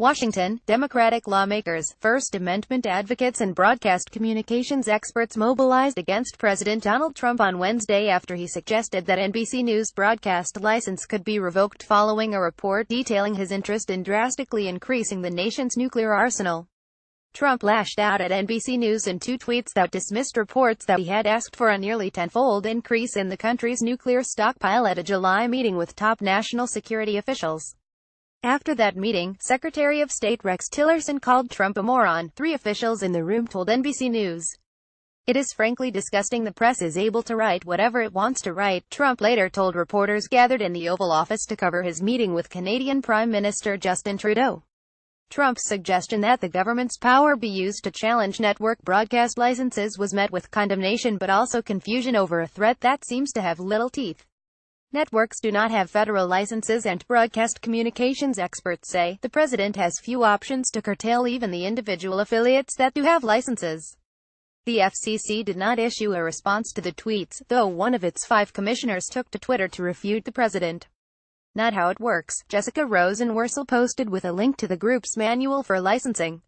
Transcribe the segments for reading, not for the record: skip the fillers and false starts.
Washington, Democratic lawmakers, First Amendment advocates and broadcast communications experts mobilized against President Donald Trump on Wednesday after he suggested that NBC News' broadcast license could be revoked following a report detailing his interest in drastically increasing the nation's nuclear arsenal. Trump lashed out at NBC News in two tweets that dismissed reports that he had asked for a nearly tenfold increase in the country's nuclear stockpile at a July meeting with top national security officials. After that meeting, Secretary of State Rex Tillerson called Trump a moron, three officials in the room told NBC News. "It is frankly disgusting the press is able to write whatever it wants to write," Trump later told reporters gathered in the Oval Office to cover his meeting with Canadian Prime Minister Justin Trudeau. Trump's suggestion that the government's power be used to challenge network broadcast licenses was met with condemnation but also confusion over a threat that seems to have little teeth. Networks do not have federal licenses, and broadcast communications experts say the president has few options to curtail even the individual affiliates that do have licenses. The FCC did not issue a response to the tweets, though one of its 5 commissioners took to Twitter to refute the president. "Not how it works," Jessica Rosenworcel posted with a link to the group's manual for licensing.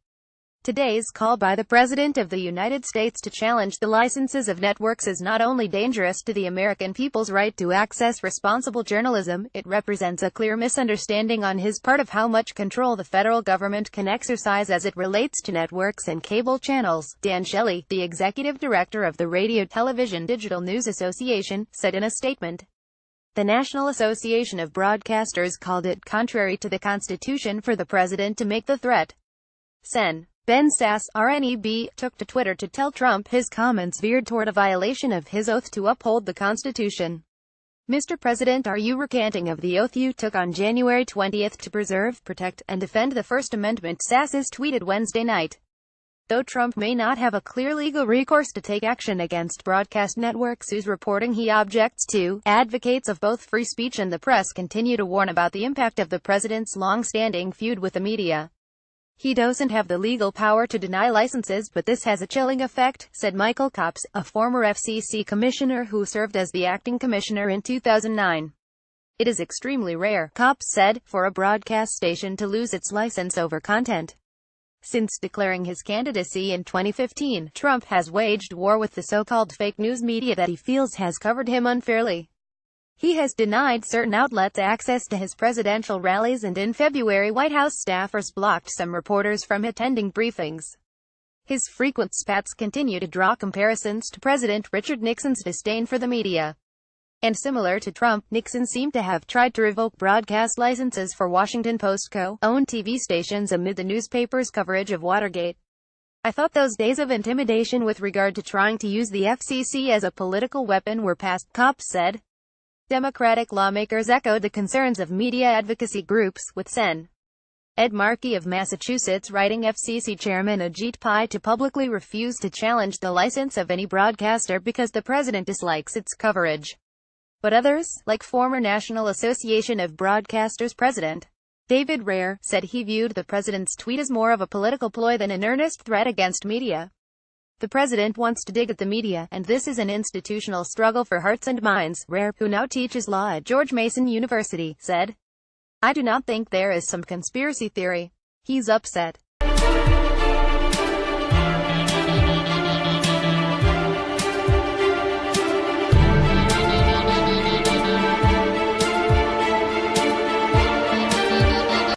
Today's call by the President of the United States to challenge the licenses of networks is not only dangerous to the American people's right to access responsible journalism, it represents a clear misunderstanding on his part of how much control the federal government can exercise as it relates to networks and cable channels, Dan Shelley, the executive director of the Radio Television Digital News Association, said in a statement. The National Association of Broadcasters called it contrary to the Constitution for the president to make the threat. Sen. Ben Sasse, RNEB, took to Twitter to tell Trump his comments veered toward a violation of his oath to uphold the Constitution. "Mr. President, are you recanting of the oath you took on January 20 to preserve, protect, and defend the First Amendment?" Sasse tweeted Wednesday night. Though Trump may not have a clear legal recourse to take action against broadcast networks whose reporting he objects to, advocates of both free speech and the press continue to warn about the impact of the president's long-standing feud with the media. "He doesn't have the legal power to deny licenses, but this has a chilling effect," said Michael Copps, a former FCC commissioner who served as the acting commissioner in 2009. "It is extremely rare," Copps said, for a broadcast station to lose its license over content. Since declaring his candidacy in 2015, Trump has waged war with the so-called fake news media that he feels has covered him unfairly. He has denied certain outlets access to his presidential rallies, and in February White House staffers blocked some reporters from attending briefings. His frequent spats continue to draw comparisons to President Richard Nixon's disdain for the media. And similar to Trump, Nixon seemed to have tried to revoke broadcast licenses for Washington Post co-owned TV stations amid the newspaper's coverage of Watergate. "I thought those days of intimidation with regard to trying to use the FCC as a political weapon were past," Copps said. Democratic lawmakers echoed the concerns of media advocacy groups, with Sen. Ed Markey of Massachusetts writing FCC Chairman Ajit Pai to publicly refuse to challenge the license of any broadcaster because the president dislikes its coverage. But others, like former National Association of Broadcasters President David Rare, said he viewed the president's tweet as more of a political ploy than an earnest threat against media. "The president wants to dig at the media, and this is an institutional struggle for hearts and minds," Rare, who now teaches law at George Mason University, said. "I do not think there is some conspiracy theory. He's upset.